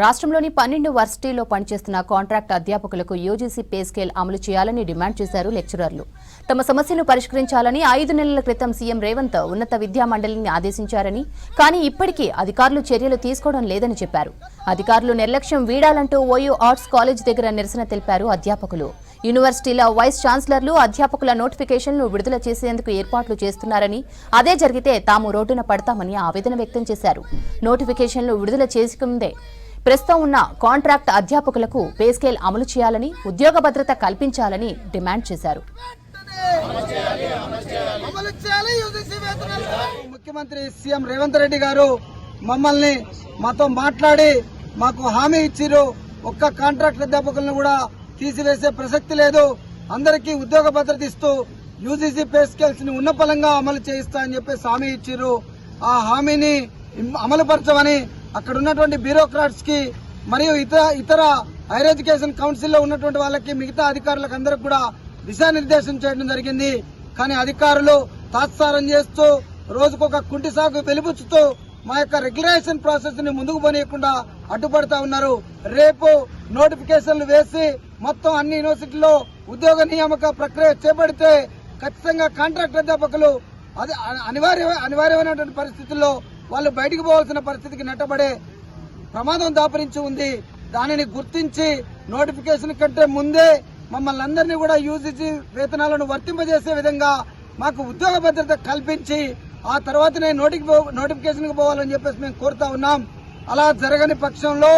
రాష్ట్రంలోని 12 వర్సిటీల్లో పనిచేస్తున్న కాంట్రాక్ట్ అధ్యాపకులకు యూజీసీ పే స్కేల్ అమలు చేయాలని డిమాండ్ చేశారు లెక్చరర్లు. తమ సమస్యను పరిష్కరించాలని 5 నెలల క్రితం సీఎం రేవంత్ ఉన్నత విద్యా మండలిని ఆదేశించారని, కానీ ఇప్పటికీ అధికారులు చర్యలు తీసుకోవడం లేదని చెప్పారు. అధికారులు నిర్లక్ష్యం వీడాలంటూ ఓయూ ఆర్ట్స్ కాలేజ్ దగ్గర నిరసన తెలిపారు అధ్యాపకులు. యూనివర్సిటీల వైస్ ఛాన్సలర్లు అధ్యాపకుల నోటిఫికేషన్లు విడుదల చేసేందుకు ఏర్పాట్లు చేస్తున్నారని, అదే జరిగితే తాము రోడ్డున పడతామని ఆవేదన వ్యక్తం చేశారు. నోటిఫికేషన్లు విడుదల చేసుకుందే ప్రస్తుతం ఉన్న కాంట్రాక్ట్ అధ్యాపకులకు పే స్కేల్ అమలు చేయాలని, ఉద్యోగ భద్రత కల్పించాలని డిమాండ్ చేశారు. ముఖ్యమంత్రి సీఎం రేవంత్ రెడ్డి గారు మమ్మల్ని మాతో మాట్లాడి మాకు హామీ ఇచ్చిరు. ఒక్క కాంట్రాక్ట్ అధ్యాపకులను కూడా తీసివేసే ప్రసక్తి లేదు, అందరికీ ఉద్యోగ భద్రత ఇస్తూ యూజీసీ పే స్కేల్స్ ని ఉన్నపలంగా అమలు చేయిస్తా అని చెప్పేసి హామీ ఇచ్చిరు. ఆ హామీని అమలుపరచమని అక్కడ ఉన్నటువంటి బ్యూరోక్రాట్స్ కి మరియు ఇతర హైయర్ ఎడ్యుకేషన్ కౌన్సిల్ లో ఉన్నటువంటి వాళ్ళకి, మిగతా అధికారులకు అందరికి కూడా దిశానిర్దేశం చేయడం జరిగింది. కానీ అధికారులు తాత్సారం చేస్తూ రోజుకొక కుంటి సాగు వెలిబుచ్చుతూ మా యొక్క రెగ్యులేషన్ ప్రాసెస్ ని ముందుకు పోనీయకుండా అడ్డుపడతా ఉన్నారు. రేపు నోటిఫికేషన్లు వేసి మొత్తం అన్ని యూనివర్సిటీల్లో ఉద్యోగ నియామక ప్రక్రియ చేపడితే ఖచ్చితంగా కాంట్రాక్ట్ అధ్యాపకులు అది అనివార్యమైనటువంటి పరిస్థితుల్లో వాళ్ళు బయటకు పోవాల్సిన పరిస్థితికి నెట్టబడే ప్రమాదం దాపరించి ఉంది. దానిని గుర్తించి నోటిఫికేషన్ కంటే ముందే మమ్మల్ని అందరినీ కూడా యూజీసీ వేతనాలను వర్తింపజేసే విధంగా మాకు ఉద్యోగ భద్రత కల్పించి ఆ తర్వాతనే నోటిఫికేషన్ కు పోవాలని చెప్పేసి మేము కోరుతా ఉన్నాం. అలా జరగని పక్షంలో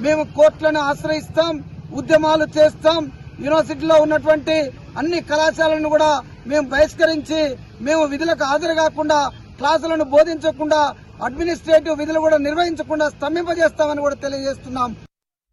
మేము కోర్టులను ఆశ్రయిస్తాం, ఉద్యమాలు చేస్తాం. యూనివర్సిటీలో ఉన్నటువంటి అన్ని కళాశాలను కూడా మేము బహిష్కరించి మేము విధులకు హాజరు కాకుండా, క్లాసులను బోధించకుండా, అడ్మినిస్ట్రేటివ్ విధులు కూడా నిర్వహించకుండా స్తంభింపజేస్తామని కూడా తెలియజేస్తున్నాం.